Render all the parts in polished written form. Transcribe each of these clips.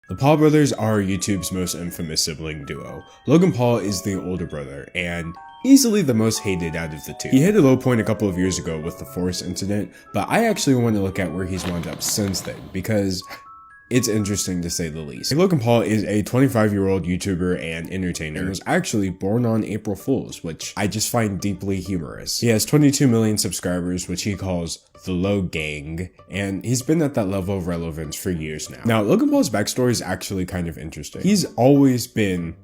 The Paul brothers are YouTube's most infamous sibling duo. Logan Paul is the older brother, and easily the most hated out of the two. He hit a low point a couple of years ago with the Force incident, but I actually want to look at where he's wound up since then, because it's interesting to say the least. Logan Paul is a 25-year-old YouTuber and entertainer and was actually born on April Fools, which I just find deeply humorous. He has 22 million subscribers, which he calls the Low Gang, and he's been at that level of relevance for years now. Now, Logan Paul's backstory is actually kind of interesting. He's always been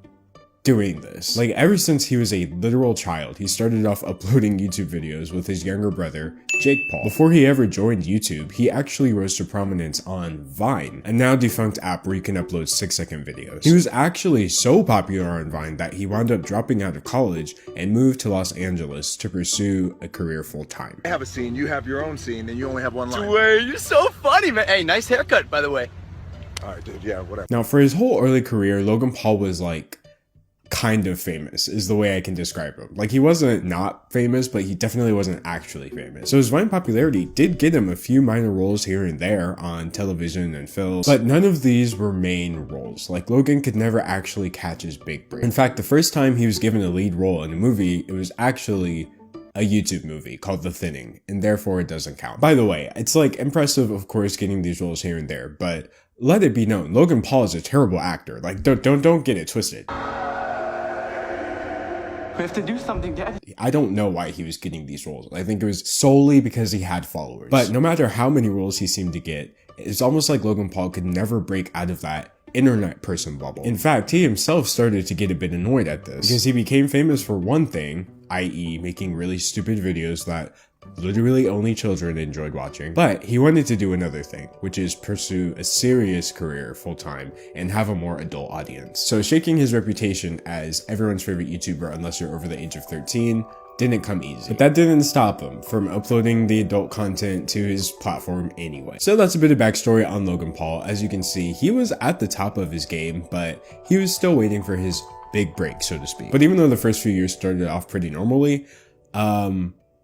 doing this. Like, ever since he was a literal child, he started off uploading YouTube videos with his younger brother, Jake Paul. Before he ever joined YouTube, he actually rose to prominence on Vine, a now defunct app where you can upload 6-second videos. He was actually so popular on Vine that he wound up dropping out of college and moved to Los Angeles to pursue a career full-time. I have a scene, you have your own scene, and you only have one line. Dwayne, you're so funny, man. Hey, nice haircut, by the way. Alright, dude, yeah, whatever. Now, for his whole early career, Logan Paul was like, kind of famous is the way I can describe him. Like, he wasn't not famous, but he definitely wasn't actually famous. So his Vine popularity did get him a few minor roles here and there on television and films, but none of these were main roles. Like, Logan could never actually catch his big break. In fact, the first time he was given a lead role in a movie, it was actually a YouTube movie called The Thinning, and therefore it doesn't count. By the way, it's like impressive, of course, getting these roles here and there, but let it be known, Logan Paul is a terrible actor. Like, don't get it twisted. We have to do something, Dad. I don't know why he was getting these roles. I think it was solely because he had followers. But no matter how many roles he seemed to get, it's almost like Logan Paul could never break out of that internet person bubble. In fact, he himself started to get a bit annoyed at this, because he became famous for one thing, i.e. making really stupid videos that literally only children enjoyed watching. But he wanted to do another thing, which is pursue a serious career full-time and have a more adult audience. So shaking his reputation as everyone's favorite YouTuber unless you're over the age of 13 didn't come easy. But that didn't stop him from uploading the adult content to his platform anyway. So that's a bit of backstory on Logan Paul. As you can see, he was at the top of his game, but he was still waiting for his big break, so to speak. But even though the first few years started off pretty normally,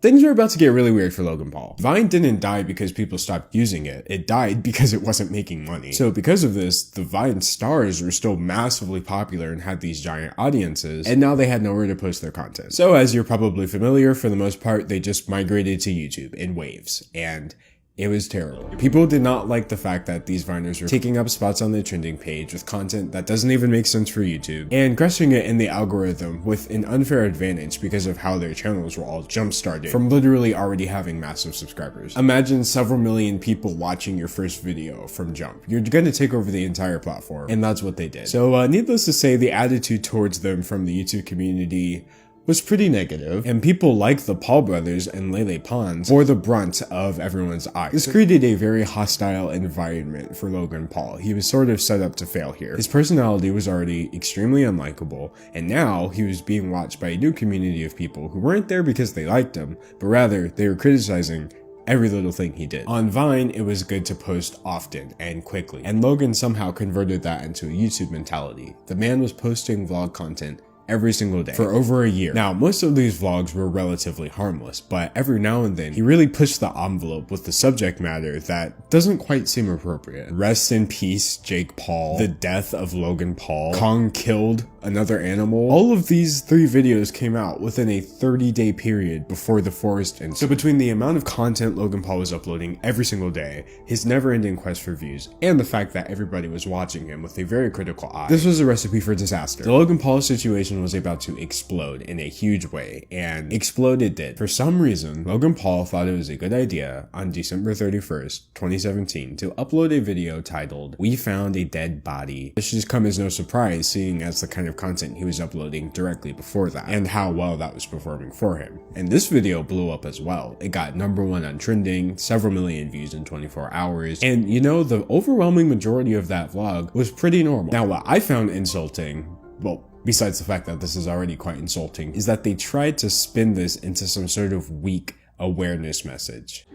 things were about to get really weird for Logan Paul. Vine didn't die because people stopped using it. It died because it wasn't making money. So because of this, the Vine stars were still massively popular and had these giant audiences, and now they had nowhere to post their content. So as you're probably familiar, for the most part, they just migrated to YouTube in waves, and it was terrible. People did not like the fact that these Viners were taking up spots on the trending page with content that doesn't even make sense for YouTube, and crushing it in the algorithm with an unfair advantage because of how their channels were all jump-started from literally already having massive subscribers. Imagine several million people watching your first video from jump. You're gonna take over the entire platform, and that's what they did. So needless to say, the attitude towards them from the YouTube community was pretty negative, and people like the Paul brothers and Lele Pons bore the brunt of everyone's eyes. This created a very hostile environment for Logan Paul. He was sort of set up to fail here. His personality was already extremely unlikable, and now he was being watched by a new community of people who weren't there because they liked him, but rather they were criticizing every little thing he did. On Vine, it was good to post often and quickly, and Logan somehow converted that into a YouTube mentality. The man was posting vlog content every single day for over a year. Now, most of these vlogs were relatively harmless, but every now and then he really pushed the envelope with the subject matter that doesn't quite seem appropriate. Rest in peace, Jake Paul. The death of Logan Paul. Kong killed another animal. All of these 3 videos came out within a 30-day period before the Forest incident. So between the amount of content Logan Paul was uploading every single day, his never-ending quest for views, and the fact that everybody was watching him with a very critical eye, this was a recipe for disaster. The Logan Paul situation was about to explode in a huge way, and explode it did. For some reason, Logan Paul thought it was a good idea on December 31st, 2017 to upload a video titled, "We Found a Dead Body." This should come as no surprise, seeing as the kind of content he was uploading directly before that, and how well that was performing for him. And this video blew up as well. It got #1 on trending, several million views in 24 hours, and you know, the overwhelming majority of that vlog was pretty normal. Now, what I found insulting, well, besides the fact that this is already quite insulting, is that they tried to spin this into some sort of weak awareness message.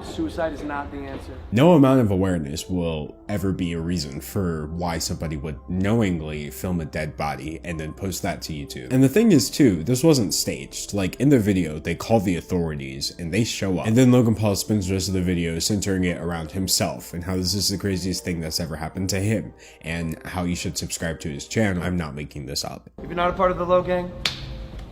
Suicide is not the answer. No amount of awareness will ever be a reason for why somebody would knowingly film a dead body and then post that to YouTube. And the thing is too, this wasn't staged. Like in the video, they call the authorities and they show up. And then Logan Paul spends the rest of the video centering it around himself and how this is the craziest thing that's ever happened to him and how you should subscribe to his channel. I'm not making this up. If you're not a part of the Low Gang,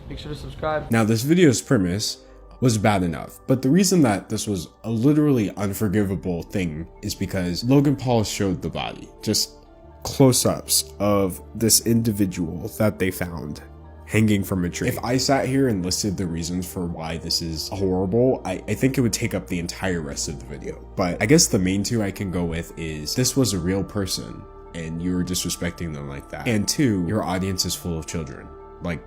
make sure to subscribe. Now this video's premise was bad enough, but the reason that this was a literally unforgivable thing is because Logan Paul showed the body, just close-ups of this individual that they found hanging from a tree. If I sat here and listed the reasons for why this is horrible, I think it would take up the entire rest of the video. But I guess the main two I can go with is this was a real person and you were disrespecting them like that. And two, your audience is full of children. Like,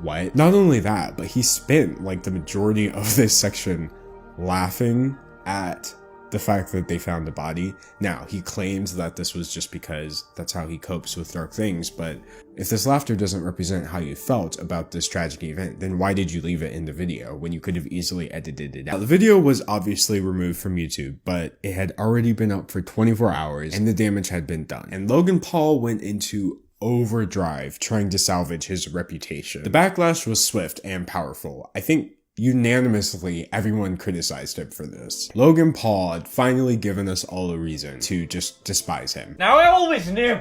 what? Not only that, but he spent like the majority of this section laughing at the fact that they found the body. Now, he claims that this was just because that's how he copes with dark things, but if this laughter doesn't represent how you felt about this tragic event, then why did you leave it in the video when you could have easily edited it out? Now, the video was obviously removed from YouTube, but it had already been up for 24 hours and the damage had been done. And Logan Paul went into overdrive trying to salvage his reputation. The backlash was swift and powerful. I think unanimously everyone criticized him for this. Logan Paul had finally given us all a reason to just despise him. Now I always knew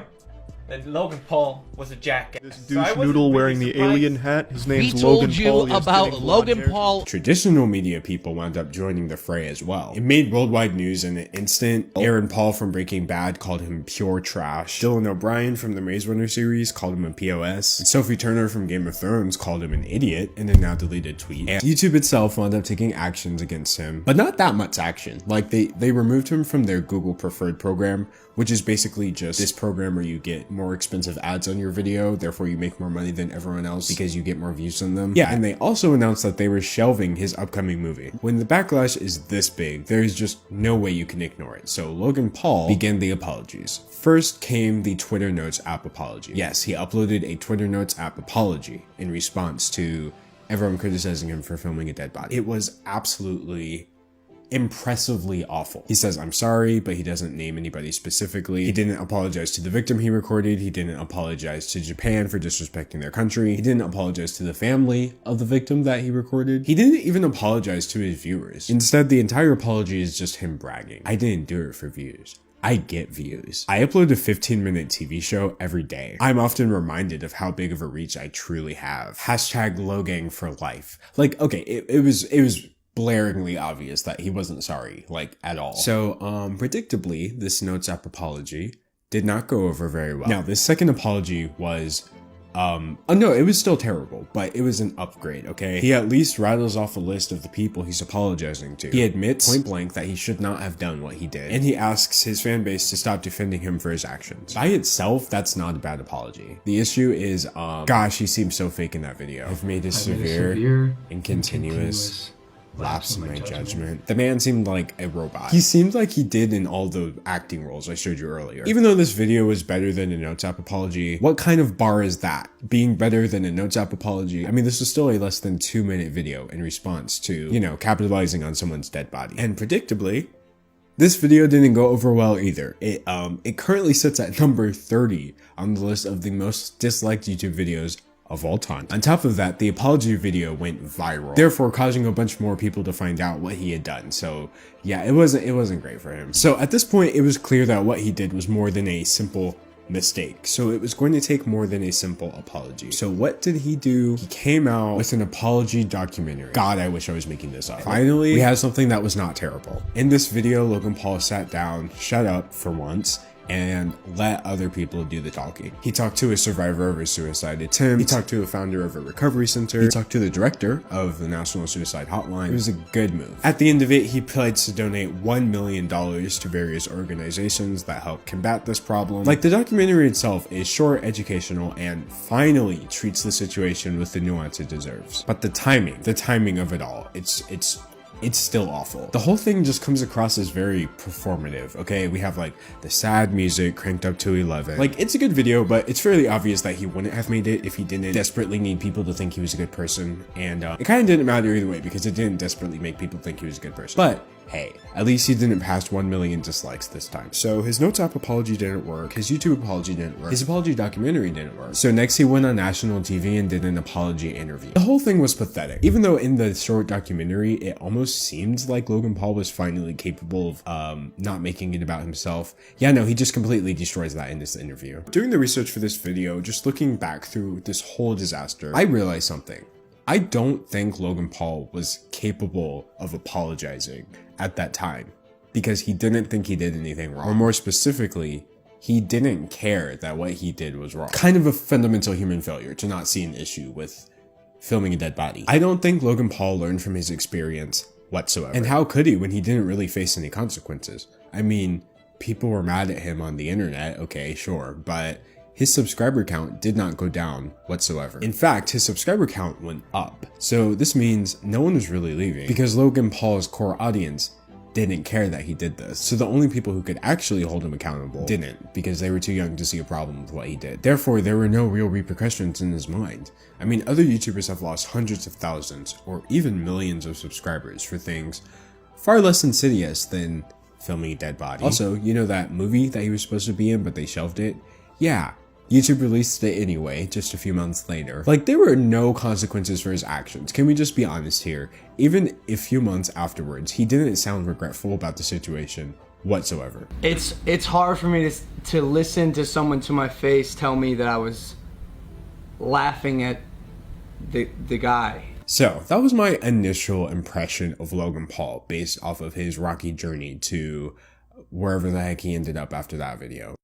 that Logan Paul was a jackass. This douche noodle wearing the alien hat, his name's We Logan told you Paul. He has about thinning blonde Logan hair. Paul. Traditional media people wound up joining the fray as well. It made worldwide news in an instant. Aaron Paul from Breaking Bad called him pure trash. Dylan O'Brien from the Maze Runner series called him a POS. And Sophie Turner from Game of Thrones called him an idiot in a now deleted tweet. And YouTube itself wound up taking actions against him, but not that much action. Like they removed him from their Google Preferred program, which is basically just this program where you get more expensive ads on your video, therefore you make more money than everyone else because you get more views than them. Yeah, and they also announced that they were shelving his upcoming movie. When the backlash is this big, there is just no way you can ignore it. So Logan Paul began the apologies. First came the Twitter Notes app apology. Yes, he uploaded a Twitter Notes app apology in response to everyone criticizing him for filming a dead body. It was absolutely impressively awful. He says, I'm sorry, but he doesn't name anybody specifically. He didn't apologize to the victim he recorded. He didn't apologize to Japan for disrespecting their country. He didn't apologize to the family of the victim that he recorded. He didn't even apologize to his viewers. Instead, the entire apology is just him bragging. I didn't do it for views. I get views. I upload a 15-minute TV show every day. I'm often reminded of how big of a reach I truly have. Hashtag Logang for life. Like, okay, it was blaringly obvious that he wasn't sorry, like, at all. So, predictably, this Notes app apology did not go over very well. Now, this second apology was, no, it was still terrible, but it was an upgrade, okay? He at least rattles off a list of the people he's apologizing to. He admits point blank that he should not have done what he did, and he asks his fan base to stop defending him for his actions. By itself, that's not a bad apology. The issue is, gosh, he seems so fake in that video. I've made a severe and continuous lapse in my judgment. The man seemed like a robot. He seemed like he did in all the acting roles I showed you earlier. Even though this video was better than a Notes app apology, what kind of bar is that? Being better than a Notes app apology? I mean, this is still a less than 2-minute video in response to, you know, capitalizing on someone's dead body. And predictably, this video didn't go over well either. It currently sits at number 30 on the list of the most disliked YouTube videos of all time. On top of that, the apology video went viral, therefore causing a bunch more people to find out what he had done. So yeah, it wasn't great for him. So at this point, it was clear that what he did was more than a simple mistake. So it was going to take more than a simple apology. So what did he do? He came out with an apology documentary. God, I wish I was making this up. Finally, we had something that was not terrible. In this video, Logan Paul sat down, shut up for once, and let other people do the talking. He talked to a survivor of a suicide attempt. He talked to a founder of a recovery center. He talked to the director of the National Suicide Hotline. It was a good move. At the end of it, he pledged to donate $1 million to various organizations that help combat this problem. Like, the documentary itself is short, educational, and finally treats the situation with the nuance it deserves. But the timing of it all, it's it's still awful. The whole thing just comes across as very performative, okay? We have like the sad music cranked up to 11. Like, it's a good video, but it's fairly obvious that he wouldn't have made it if he didn't desperately need people to think he was a good person. And it kind of didn't matter either way because it didn't desperately make people think he was a good person. But hey, at least he didn't pass 1 million dislikes this time. So his Notes app apology didn't work, his YouTube apology didn't work, his apology documentary didn't work. So next he went on national TV and did an apology interview. The whole thing was pathetic. Even though in the short documentary, it almost seemed like Logan Paul was finally capable of not making it about himself. Yeah, no, he just completely destroys that in this interview. Doing the research for this video, just looking back through this whole disaster, I realized something. I don't think Logan Paul was capable of apologizing at that time because he didn't think he did anything wrong. Or more specifically, he didn't care that what he did was wrong. Kind of a fundamental human failure to not see an issue with filming a dead body. I don't think Logan Paul learned from his experience whatsoever. And how could he when he didn't really face any consequences? I mean, people were mad at him on the internet, okay, sure, but his subscriber count did not go down whatsoever. In fact, his subscriber count went up. So this means no one was really leaving because Logan Paul's core audience didn't care that he did this. So the only people who could actually hold him accountable didn't because they were too young to see a problem with what he did. Therefore, there were no real repercussions in his mind. I mean, other YouTubers have lost hundreds of thousands or even millions of subscribers for things far less insidious than filming a dead body. Also, you know that movie that he was supposed to be in but they shelved it? Yeah. YouTube released it anyway, just a few months later. Like, there were no consequences for his actions. Can we just be honest here? Even a few months afterwards, he didn't sound regretful about the situation whatsoever. It's hard for me to listen to someone to my face tell me that I was laughing at the guy. So, that was my initial impression of Logan Paul based off of his rocky journey to wherever the heck he ended up after that video.